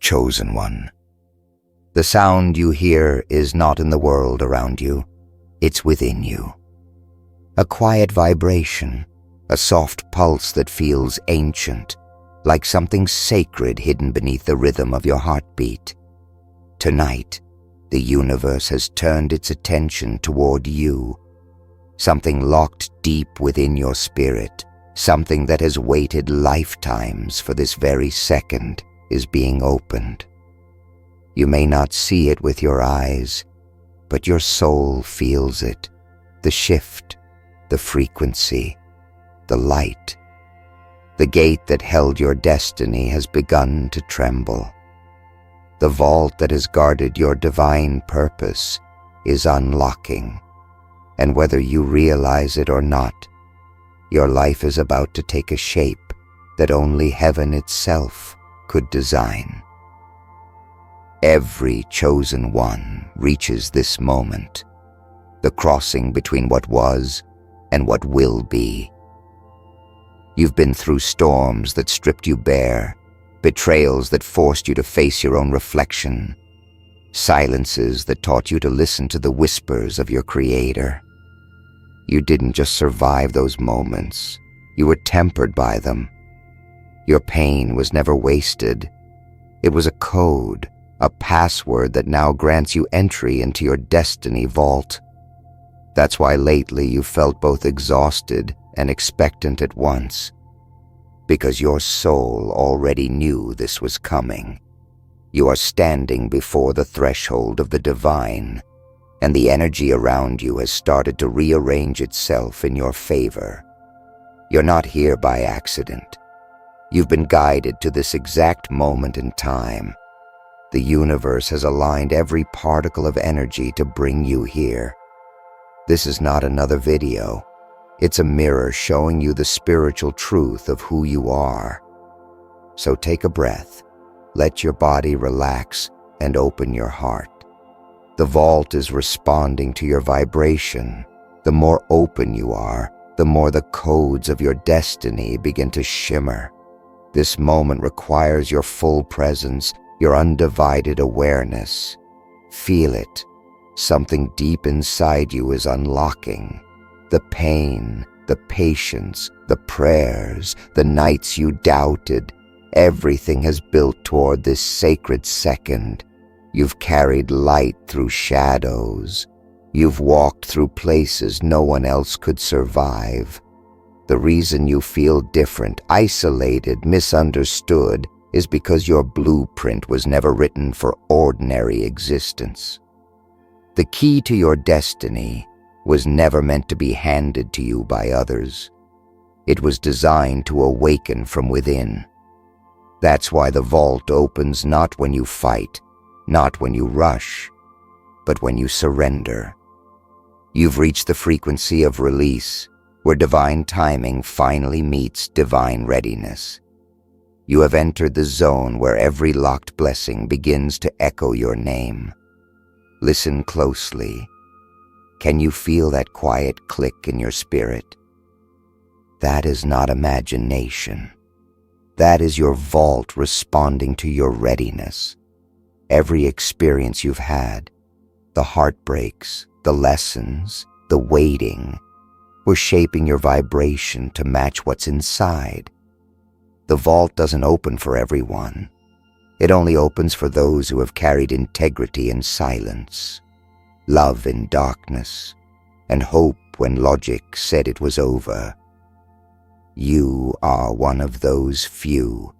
chosen one. The sound you hear is not in the world around you, it's within you. A quiet vibration, a soft pulse that feels ancient, like something sacred hidden beneath the rhythm of your heartbeat. Tonight, the universe has turned its attention toward you, something locked deep within your spirit, something that has waited lifetimes for this very second is being opened. You may not see it with your eyes, but your soul feels it, the shift, the frequency, the light. The gate that held your destiny has begun to tremble. The vault that has guarded your divine purpose is unlocking, and whether you realize it or not, your life is about to take a shape that only heaven itself could design. Every chosen one reaches this moment, the crossing between what was and what will be. You've been through storms that stripped you bare, betrayals that forced you to face your own reflection, silences that taught you to listen to the whispers of your Creator. You didn't just survive those moments, you were tempered by them. Your pain was never wasted. It was a code, a password that now grants you entry into your destiny vault. That's why lately you felt both exhausted and expectant at once, because your soul already knew this was coming. You are standing before the threshold of the divine, and the energy around you has started to rearrange itself in your favor. You're not here by accident. You've been guided to this exact moment in time. The universe has aligned every particle of energy to bring you here. This is not another video. It's a mirror showing you the spiritual truth of who you are. So take a breath, let your body relax, and open your heart. The vault is responding to your vibration. The more open you are, the more the codes of your destiny begin to shimmer. This moment requires your full presence, your undivided awareness. Feel it. Something deep inside you is unlocking. The pain, the patience, the prayers, the nights you doubted, everything has built toward this sacred second. You've carried light through shadows. You've walked through places no one else could survive. The reason you feel different, isolated, misunderstood, is because your blueprint was never written for ordinary existence. The key to your destiny was never meant to be handed to you by others. It was designed to awaken from within. That's why the vault opens not when you fight, not when you rush, but when you surrender. You've reached the frequency of release, where divine timing finally meets divine readiness. You have entered the zone where every locked blessing begins to echo your name. Listen closely. Can you feel that quiet click in your spirit? That is not imagination. That is your vault responding to your readiness. Every experience you've had, the heartbreaks, the lessons, the waiting, were shaping your vibration to match what's inside. The vault doesn't open for everyone. It only opens for those who have carried integrity in silence, love in darkness, and hope when logic said it was over. You are one of those few.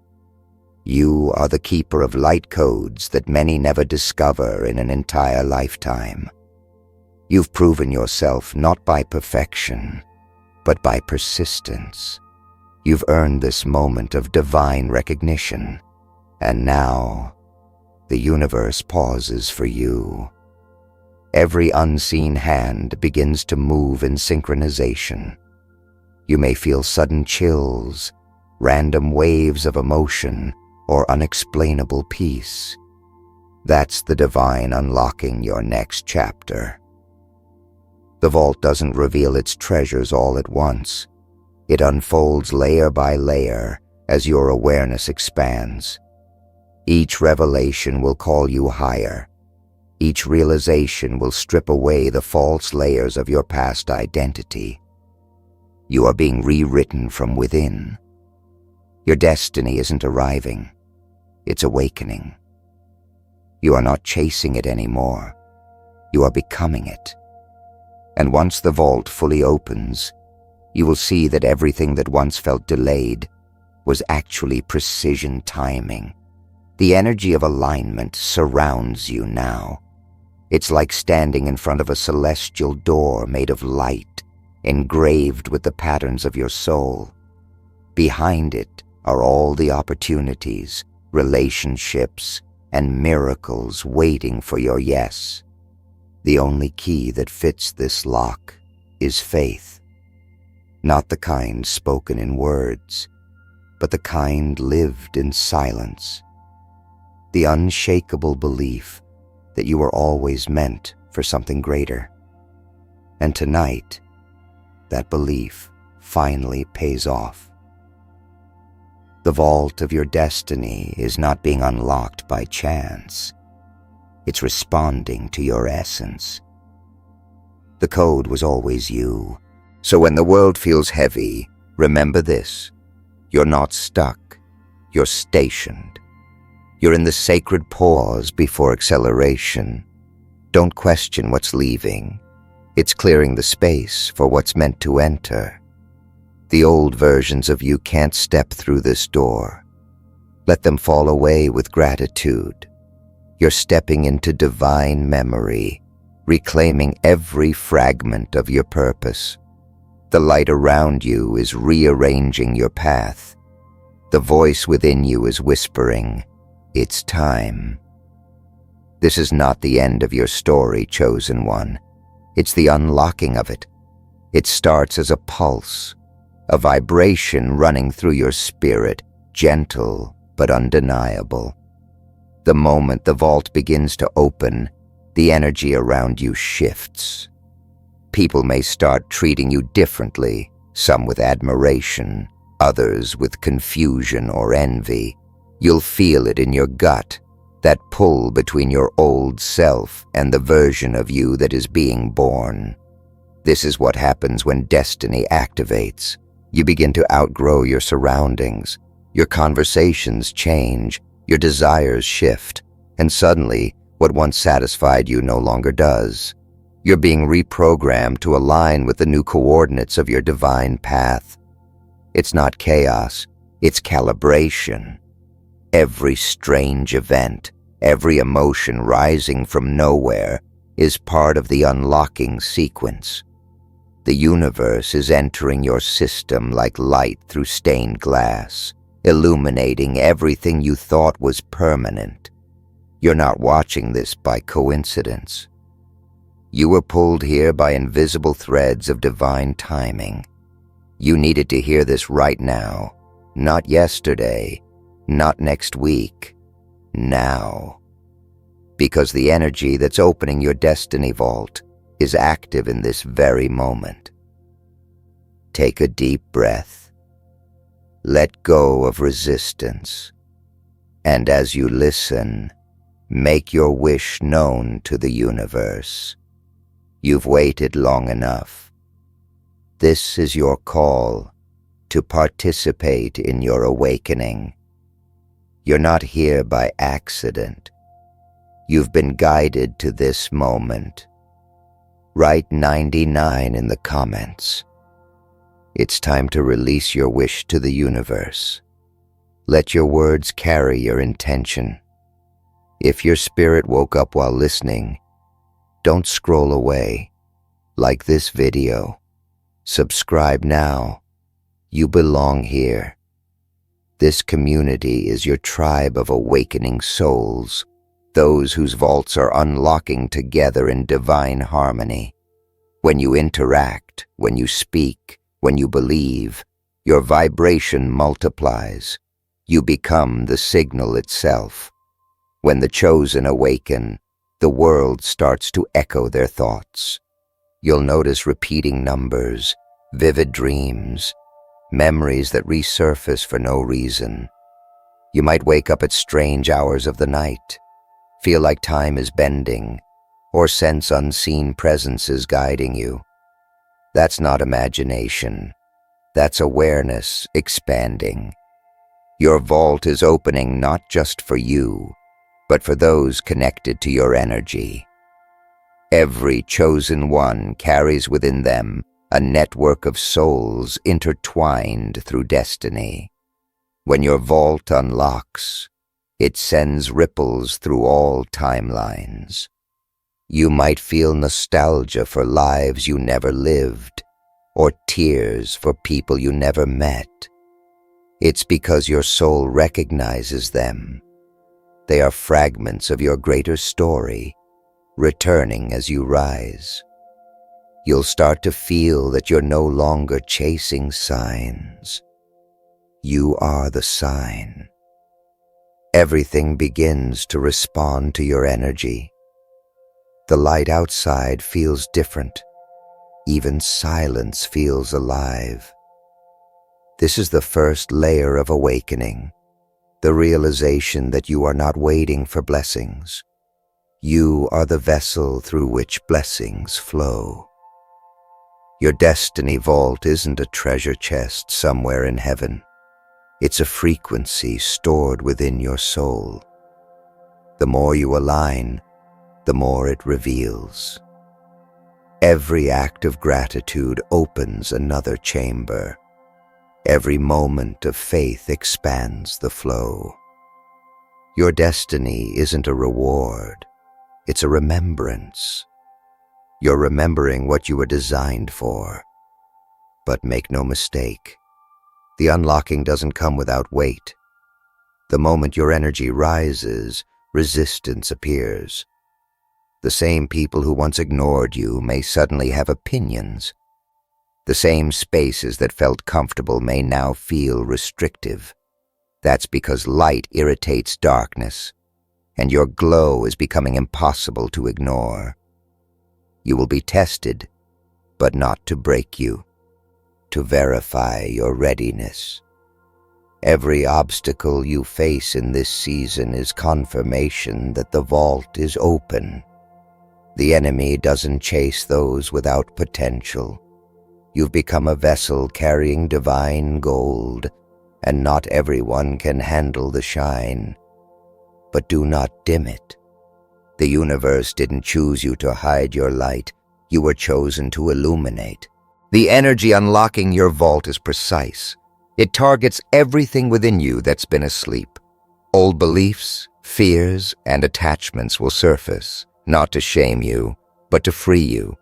You are the keeper of light codes that many never discover in an entire lifetime. You've proven yourself not by perfection, but by persistence. You've earned this moment of divine recognition, and now the universe pauses for you. Every unseen hand begins to move in synchronization. You may feel sudden chills, random waves of emotion, or unexplainable peace. That's the divine unlocking your next chapter. The vault doesn't reveal its treasures all at once. It unfolds layer by layer as your awareness expands. Each revelation will call you higher. Each realization will strip away the false layers of your past identity. You are being rewritten from within. Your destiny isn't arriving, it's awakening. You are not chasing it anymore. You are becoming it. And once the vault fully opens, you will see that everything that once felt delayed was actually precision timing. The energy of alignment surrounds you now. It's like standing in front of a celestial door made of light, engraved with the patterns of your soul. Behind it are all the opportunities, relationships, and miracles waiting for your yes. The only key that fits this lock is faith. Not the kind spoken in words, but the kind lived in silence. The unshakable belief that you were always meant for something greater. And tonight, that belief finally pays off. The vault of your destiny is not being unlocked by chance. It's responding to your essence. The code was always you. So when the world feels heavy, remember this. You're not stuck. You're stationed. You're in the sacred pause before acceleration. Don't question what's leaving. It's clearing the space for what's meant to enter. The old versions of you can't step through this door. Let them fall away with gratitude. You're stepping into divine memory, reclaiming every fragment of your purpose. The light around you is rearranging your path. The voice within you is whispering, "It's time." This is not the end of your story, chosen one. It's the unlocking of it. It starts as a pulse, a vibration running through your spirit, gentle but undeniable. The moment the vault begins to open, the energy around you shifts. People may start treating you differently, some with admiration, others with confusion or envy. You'll feel it in your gut, that pull between your old self and the version of you that is being born. This is what happens when destiny activates. You begin to outgrow your surroundings. Your conversations change, your desires shift, and suddenly, what once satisfied you no longer does. You're being reprogrammed to align with the new coordinates of your divine path. It's not chaos, it's calibration. Every strange event, every emotion rising from nowhere is part of the unlocking sequence. The universe is entering your system like light through stained glass, illuminating everything you thought was permanent. You're not watching this by coincidence. You were pulled here by invisible threads of divine timing. You needed to hear this right now, not yesterday, not next week, now. Because the energy that's opening your destiny vault is active in this very moment. Take a deep breath. Let go of resistance. And as you listen, make your wish known to the universe. You've waited long enough. This is your call to participate in your awakening. You're not here by accident. You've been guided to this moment. Write 99 in the comments. It's time to release your wish to the universe. Let your words carry your intention. If your spirit woke up while listening, don't scroll away. Like this video. Subscribe now. You belong here. This community is your tribe of awakening souls, those whose vaults are unlocking together in divine harmony. When you interact, when you speak, when you believe, your vibration multiplies. You become the signal itself. When the chosen awaken, the world starts to echo their thoughts. You'll notice repeating numbers, vivid dreams, memories that resurface for no reason. You might wake up at strange hours of the night, feel like time is bending, or sense unseen presences guiding you. That's not imagination. That's awareness expanding. Your vault is opening not just for you, but for those connected to your energy. Every chosen one carries within them a network of souls intertwined through destiny. When your vault unlocks, it sends ripples through all timelines. You might feel nostalgia for lives you never lived, or tears for people you never met. It's because your soul recognizes them. They are fragments of your greater story, returning as you rise. You'll start to feel that you're no longer chasing signs. You are the sign. Everything begins to respond to your energy. The light outside feels different. Even silence feels alive. This is the first layer of awakening, the realization that you are not waiting for blessings. You are the vessel through which blessings flow. Your destiny vault isn't a treasure chest somewhere in heaven. It's a frequency stored within your soul. The more you align, the more it reveals. Every act of gratitude opens another chamber. Every moment of faith expands the flow. Your destiny isn't a reward, it's a remembrance. You're remembering what you were designed for. But make no mistake, the unlocking doesn't come without weight. The moment your energy rises, resistance appears. The same people who once ignored you may suddenly have opinions. The same spaces that felt comfortable may now feel restrictive. That's because light irritates darkness, and your glow is becoming impossible to ignore. You will be tested, but not to break you, to verify your readiness. Every obstacle you face in this season is confirmation that the vault is open. The enemy doesn't chase those without potential. You've become a vessel carrying divine gold, and not everyone can handle the shine. But do not dim it. The universe didn't choose you to hide your light. You were chosen to illuminate. The energy unlocking your vault is precise. It targets everything within you that's been asleep. Old beliefs, fears, and attachments will surface, not to shame you, but to free you.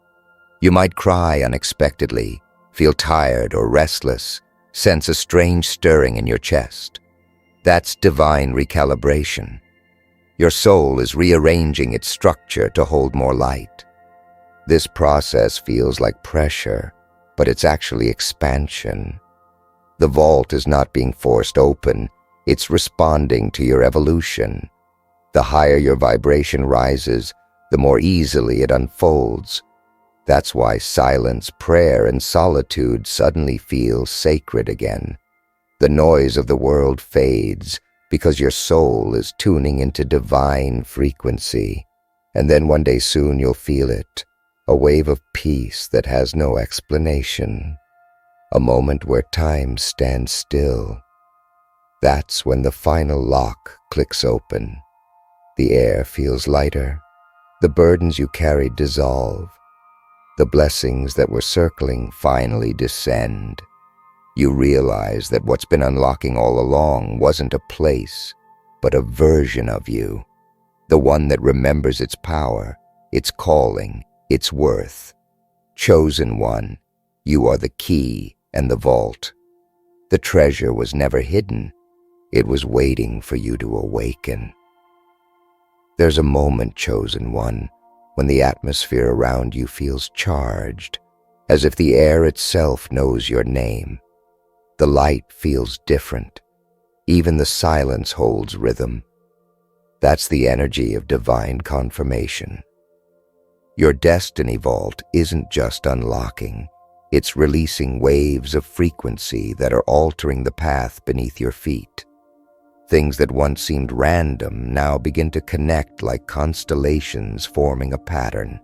You might cry unexpectedly, feel tired or restless, sense a strange stirring in your chest. That's divine recalibration. Your soul is rearranging its structure to hold more light. This process feels like pressure, but it's actually expansion. The vault is not being forced open, it's responding to your evolution. The higher your vibration rises, the more easily it unfolds. That's why silence, prayer, and solitude suddenly feel sacred again. The noise of the world fades because your soul is tuning into divine frequency. And then one day soon you'll feel it, a wave of peace that has no explanation. A moment where time stands still. That's when the final lock clicks open. The air feels lighter. The burdens you carried dissolve. The blessings that were circling finally descend. You realize that what's been unlocking all along wasn't a place, but a version of you. The one that remembers its power, its calling, its worth. Chosen one, you are the key and the vault. The treasure was never hidden. It was waiting for you to awaken. There's a moment, chosen one, when the atmosphere around you feels charged, as if the air itself knows your name. The light feels different. Even the silence holds rhythm. That's the energy of divine confirmation. Your destiny vault isn't just unlocking. It's releasing waves of frequency that are altering the path beneath your feet. Things that once seemed random now begin to connect like constellations forming a pattern.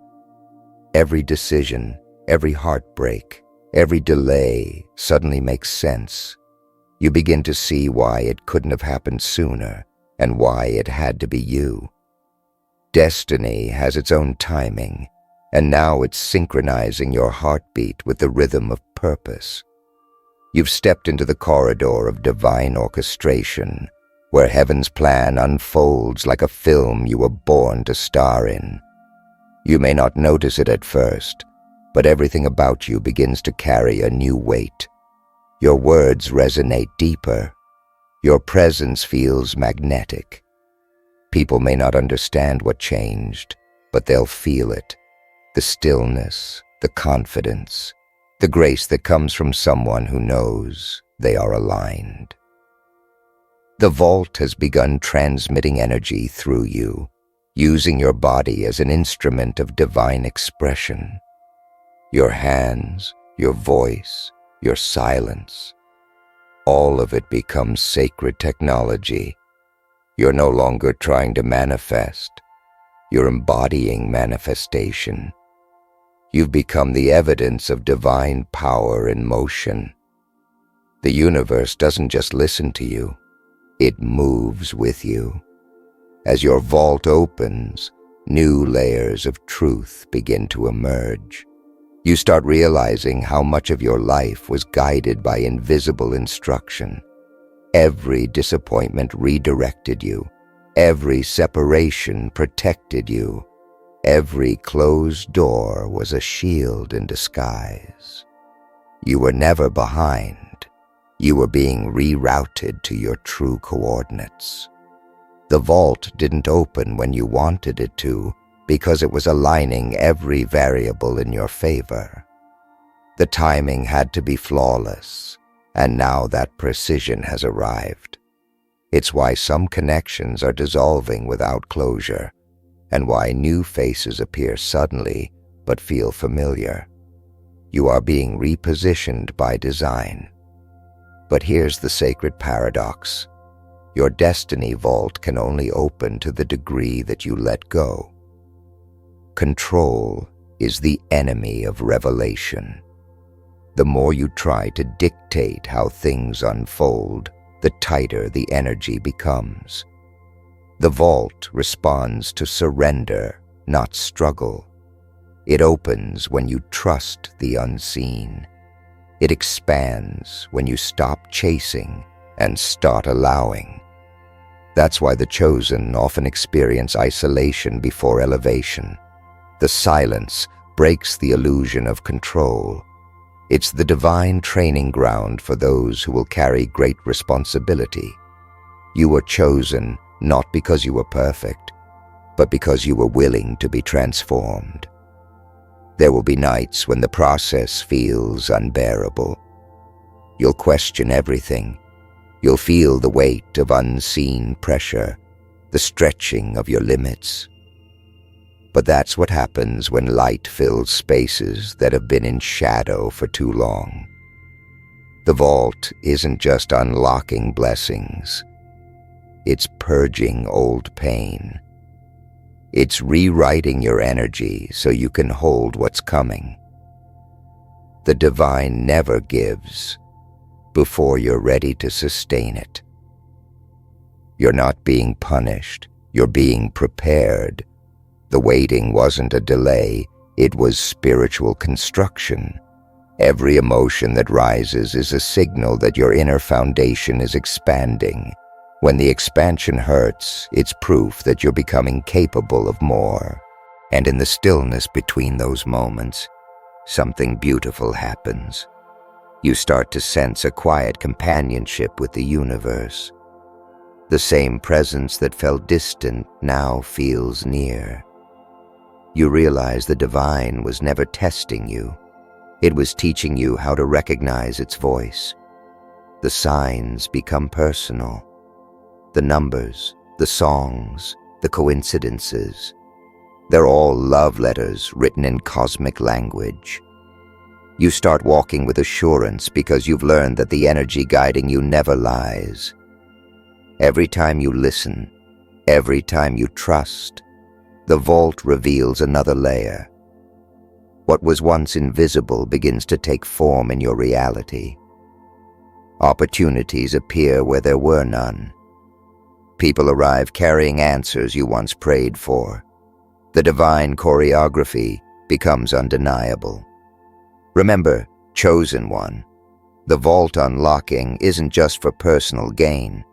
Every decision, every heartbreak, every delay suddenly makes sense. You begin to see why it couldn't have happened sooner and why it had to be you. Destiny has its own timing, and now it's synchronizing your heartbeat with the rhythm of purpose. You've stepped into the corridor of divine orchestration, where heaven's plan unfolds like a film you were born to star in. You may not notice it at first, but everything about you begins to carry a new weight. Your words resonate deeper. Your presence feels magnetic. People may not understand what changed, but they'll feel it. The stillness, the confidence, the grace that comes from someone who knows they are aligned. The vault has begun transmitting energy through you, using your body as an instrument of divine expression. Your hands, your voice, your silence, all of it becomes sacred technology. You're no longer trying to manifest. You're embodying manifestation. You've become the evidence of divine power in motion. The universe doesn't just listen to you, it moves with you. As your vault opens, new layers of truth begin to emerge. You start realizing how much of your life was guided by invisible instruction. Every disappointment redirected you. Every separation protected you. Every closed door was a shield in disguise. You were never behind. You were being rerouted to your true coordinates. The vault didn't open when you wanted it to, because it was aligning every variable in your favor. The timing had to be flawless, and now that precision has arrived. It's why some connections are dissolving without closure, and why new faces appear suddenly but feel familiar. You are being repositioned by design. But here's the sacred paradox. Your destiny vault can only open to the degree that you let go. Control is the enemy of revelation. The more you try to dictate how things unfold, the tighter the energy becomes. The vault responds to surrender, not struggle. It opens when you trust the unseen. It expands when you stop chasing and start allowing. That's why the chosen often experience isolation before elevation. The silence breaks the illusion of control. It's the divine training ground for those who will carry great responsibility. You were chosen not because you were perfect, but because you were willing to be transformed. There will be nights when the process feels unbearable. You'll question everything. You'll feel the weight of unseen pressure, the stretching of your limits. But that's what happens when light fills spaces that have been in shadow for too long. The vault isn't just unlocking blessings. It's purging old pain. It's rewriting your energy so you can hold what's coming. The divine never gives before you're ready to sustain it. You're not being punished. You're being prepared. The waiting wasn't a delay, it was spiritual construction. Every emotion that rises is a signal that your inner foundation is expanding. When the expansion hurts, it's proof that you're becoming capable of more. And in the stillness between those moments, something beautiful happens. You start to sense a quiet companionship with the universe. The same presence that felt distant now feels near. You realize the divine was never testing you. It was teaching you how to recognize its voice. The signs become personal. The numbers, the songs, the coincidences. They're all love letters written in cosmic language. You start walking with assurance because you've learned that the energy guiding you never lies. Every time you listen, every time you trust, the vault reveals another layer. What was once invisible begins to take form in your reality. Opportunities appear where there were none. People arrive carrying answers you once prayed for. The divine choreography becomes undeniable. Remember, chosen one, the vault unlocking isn't just for personal gain.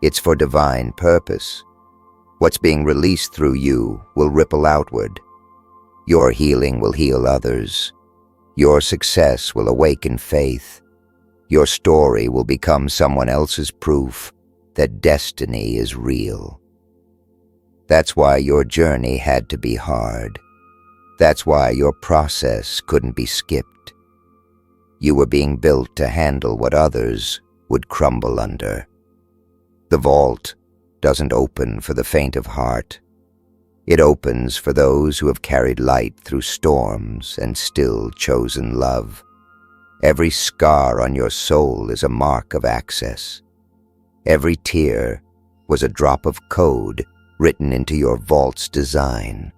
It's for divine purpose. What's being released through you will ripple outward. Your healing will heal others. Your success will awaken faith. Your story will become someone else's proof that destiny is real. That's why your journey had to be hard. That's why your process couldn't be skipped. You were being built to handle what others would crumble under. The vault doesn't open for the faint of heart. It opens for those who have carried light through storms and still chosen love. Every scar on your soul is a mark of access. Every tear was a drop of code written into your vault's design.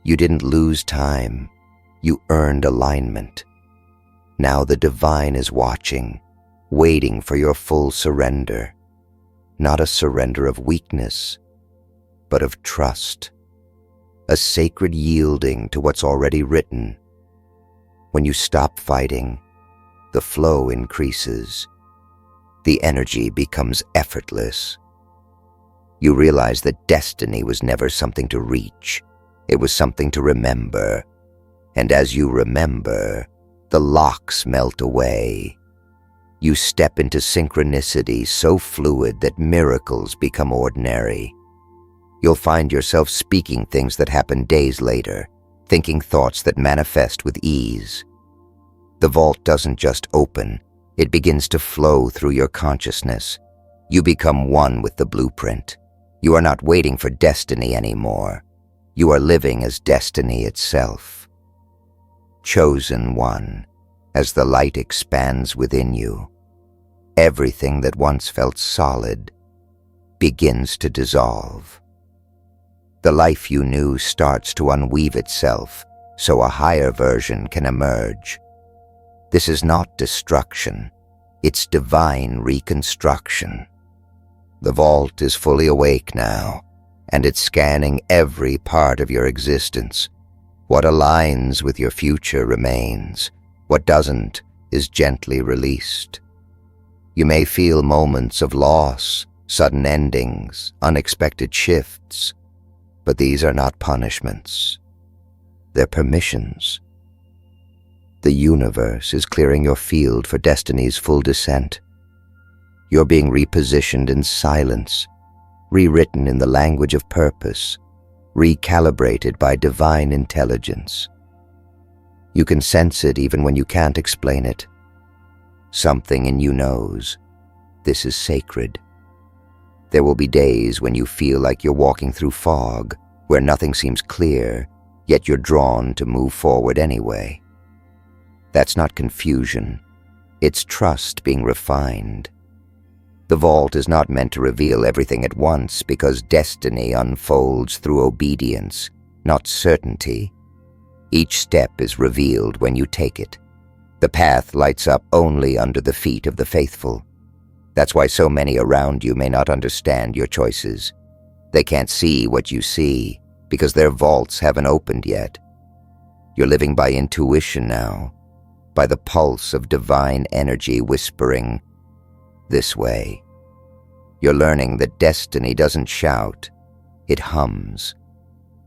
You didn't lose time. You earned alignment. Now the divine is watching, waiting for your full surrender. Not a surrender of weakness, but of trust. A sacred yielding to what's already written. When you stop fighting, the flow increases. The energy becomes effortless. You realize that destiny was never something to reach. It was something to remember. And as you remember, the locks melt away. You step into synchronicity so fluid that miracles become ordinary. You'll find yourself speaking things that happen days later, thinking thoughts that manifest with ease. The vault doesn't just open, it begins to flow through your consciousness. You become one with the blueprint. You are not waiting for destiny anymore. You are living as destiny itself. Chosen one, as the light expands within you, everything that once felt solid begins to dissolve. The life you knew starts to unweave itself so a higher version can emerge. This is not destruction, it's divine reconstruction. The vault is fully awake now, and it's scanning every part of your existence. What aligns with your future remains. What doesn't is gently released. You may feel moments of loss, sudden endings, unexpected shifts, but these are not punishments. They're permissions. The universe is clearing your field for destiny's full descent. You're being repositioned in silence, rewritten in the language of purpose, recalibrated by divine intelligence. You can sense it even when you can't explain it. Something in you knows this is sacred. There will be days when you feel like you're walking through fog, where nothing seems clear, yet you're drawn to move forward anyway. That's not confusion. It's trust being refined. The vault is not meant to reveal everything at once because destiny unfolds through obedience, not certainty. Each step is revealed when you take it. The path lights up only under the feet of the faithful. That's why so many around you may not understand your choices. They can't see what you see because their vaults haven't opened yet. You're living by intuition now, by the pulse of divine energy whispering, "This way." You're learning that destiny doesn't shout, it hums.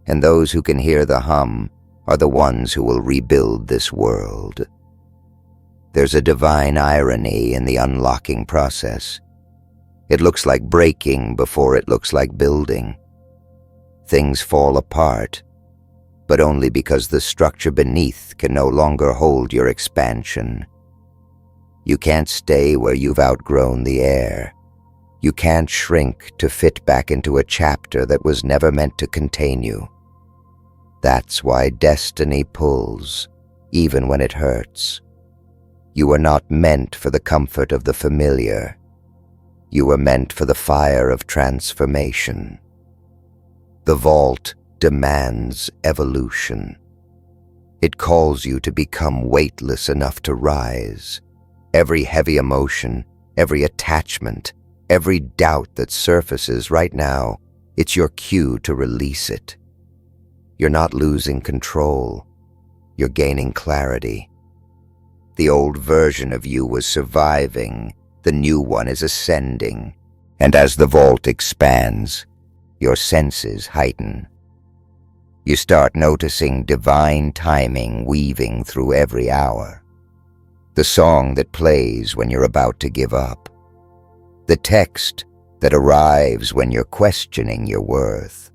And those who can hear the hum are the ones who will rebuild this world. There's a divine irony in the unlocking process. It looks like breaking before it looks like building. Things fall apart, but only because the structure beneath can no longer hold your expansion. You can't stay where you've outgrown the air. You can't shrink to fit back into a chapter that was never meant to contain you. That's why destiny pulls, even when it hurts. You are not meant for the comfort of the familiar. You were meant for the fire of transformation. The vault demands evolution. It calls you to become weightless enough to rise. Every heavy emotion, every attachment, every doubt that surfaces right now, it's your cue to release it. You're not losing control. You're gaining clarity. The old version of you was surviving. The new one is ascending. And as the vault expands, your senses heighten. You start noticing divine timing weaving through every hour. The song that plays when you're about to give up. The text that arrives when you're questioning your worth.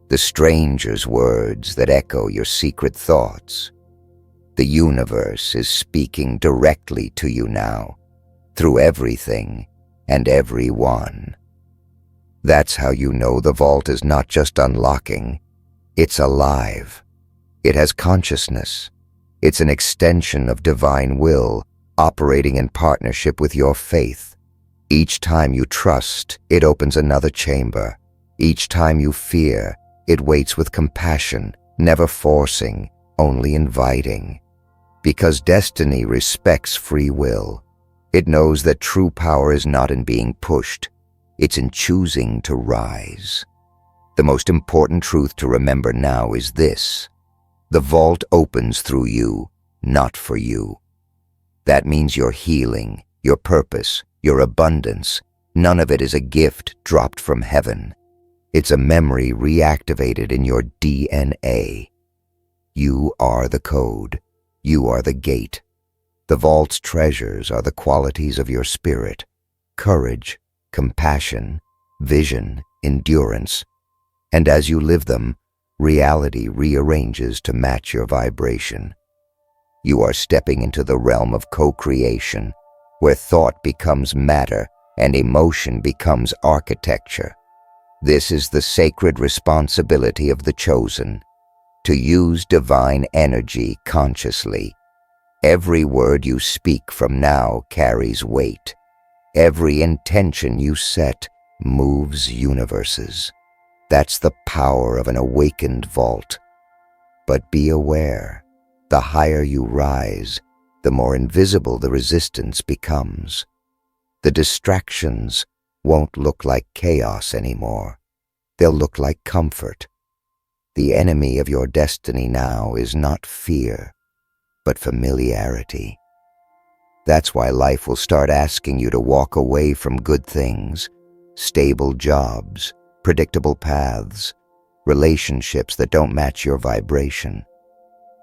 The stranger's words that echo your secret thoughts. The universe is speaking directly to you now, through everything and everyone. That's how you know the vault is not just unlocking, it's alive. It has consciousness. It's an extension of divine will, operating in partnership with your faith. Each time you trust, it opens another chamber. Each time you fear, it waits with compassion, never forcing, only inviting. Because destiny respects free will, it knows that true power is not in being pushed, it's in choosing to rise. The most important truth to remember now is this: the vault opens through you, not for you. That means your healing, your purpose, your abundance, none of it is a gift dropped from heaven. It's a memory reactivated in your DNA. You are the code. You are the gate. The vault's treasures are the qualities of your spirit: courage, compassion, vision, endurance. And as you live them, reality rearranges to match your vibration. You are stepping into the realm of co-creation, where thought becomes matter and emotion becomes architecture. This is the sacred responsibility of the chosen, to use divine energy consciously. Every word you speak from now carries weight. Every intention you set moves universes. That's the power of an awakened vault. But be aware, the higher you rise, the more invisible the resistance becomes. The distractions won't look like chaos anymore. They'll look like comfort. The enemy of your destiny now is not fear, but familiarity. That's why life will start asking you to walk away from good things, stable jobs, predictable paths, relationships that don't match your vibration.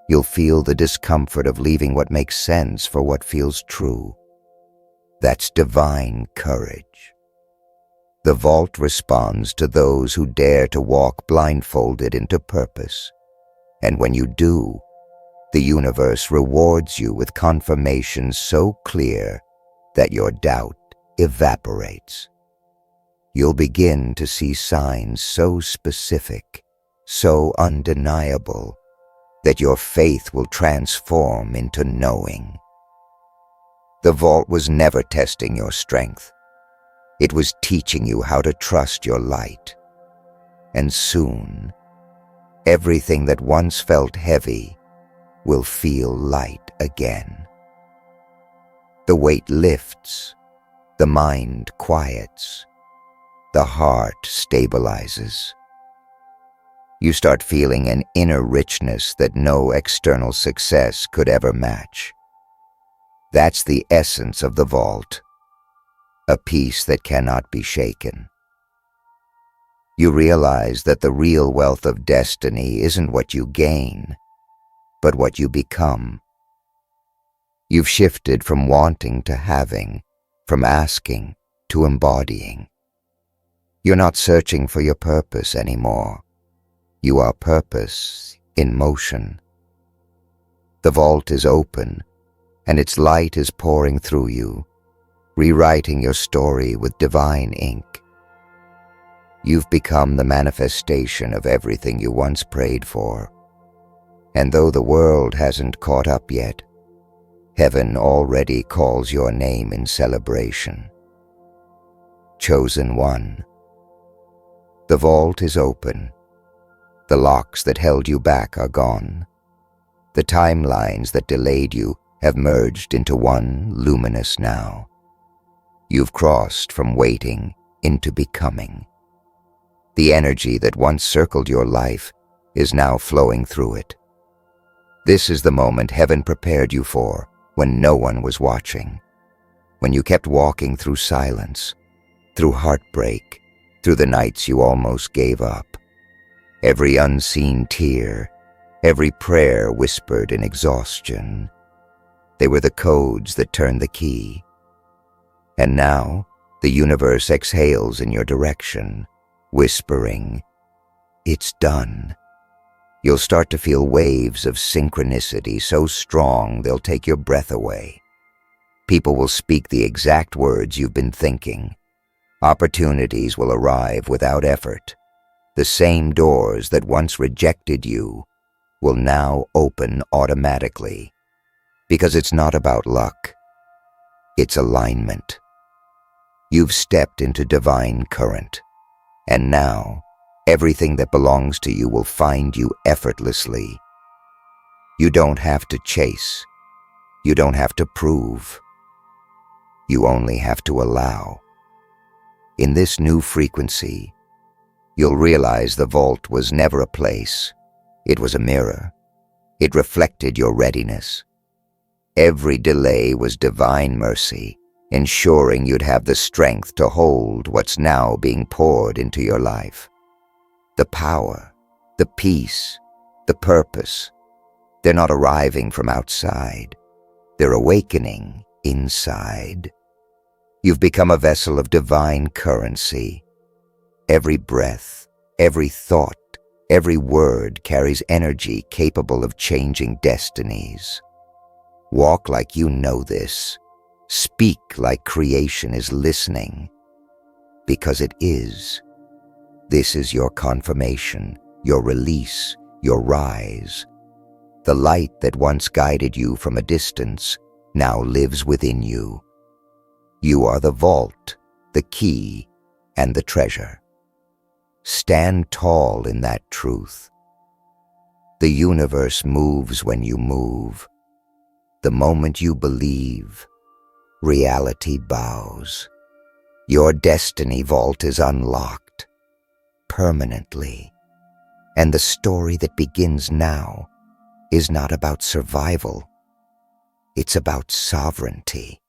You'll feel the discomfort of leaving what makes sense for what feels true. That's divine courage. The vault responds to those who dare to walk blindfolded into purpose. And when you do, the universe rewards you with confirmation so clear that your doubt evaporates. You'll begin to see signs so specific, so undeniable, that your faith will transform into knowing. The vault was never testing your strength. It was teaching you how to trust your light. And soon, everything that once felt heavy will feel light again. The weight lifts, the mind quiets, the heart stabilizes. You start feeling an inner richness that no external success could ever match. That's the essence of the vault, a peace that cannot be shaken. You realize that the real wealth of destiny isn't what you gain, but what you become. You've shifted from wanting to having, from asking to embodying. You're not searching for your purpose anymore. You are purpose in motion. The vault is open, and its light is pouring through you, rewriting your story with divine ink. You've become the manifestation of everything you once prayed for. And though the world hasn't caught up yet, heaven already calls your name in celebration. chosen one. The vault is open. The locks that held you back are gone. The timelines that delayed you have merged into one luminous now. You've crossed from waiting into becoming. The energy that once circled your life is now flowing through it. This is the moment heaven prepared you for when no one was watching, when you kept walking through silence, through heartbreak, through the nights you almost gave up. Every unseen tear, every prayer whispered in exhaustion. They were the codes that turned the key. And now, the universe exhales in your direction, whispering, "It's done." You'll start to feel waves of synchronicity so strong they'll take your breath away. People will speak the exact words you've been thinking. Opportunities will arrive without effort. The same doors that once rejected you will now open automatically. Because it's not about luck. It's alignment. You've stepped into divine current. And now, everything that belongs to you will find you effortlessly. You don't have to chase. You don't have to prove. You only have to allow. In this new frequency, you'll realize the vault was never a place. It was a mirror. It reflected your readiness. Every delay was divine mercy, ensuring you'd have the strength to hold what's now being poured into your life. The power, the peace, the purpose, they're not arriving from outside. They're awakening inside. You've become a vessel of divine currency. Every breath, every thought, every word carries energy capable of changing destinies. Walk like you know this. Speak like creation is listening. Because it is. This is your confirmation, your release, your rise. The light that once guided you from a distance now lives within you. You are the vault, the key, and the treasure. Stand tall in that truth. The universe moves when you move. The moment you believe, reality bows. Your destiny vault is unlocked, permanently. And the story that begins now is not about survival. It's about sovereignty.